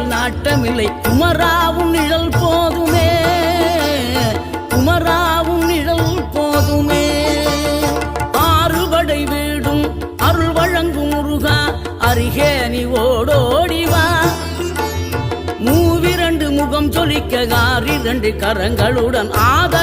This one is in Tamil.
மேல் நாட்டமில்லை குமராவும் நிழல் போதுமே, குமராவும் நிழல் போதுமே. ஆறுபடை வீடும் அருள் வழங்கும் முருகா அருகே நீ ஓடோடிவா. மூவிரண்டு முகம் ஜொலிக்க 6 கரங்களுடன் ஆதர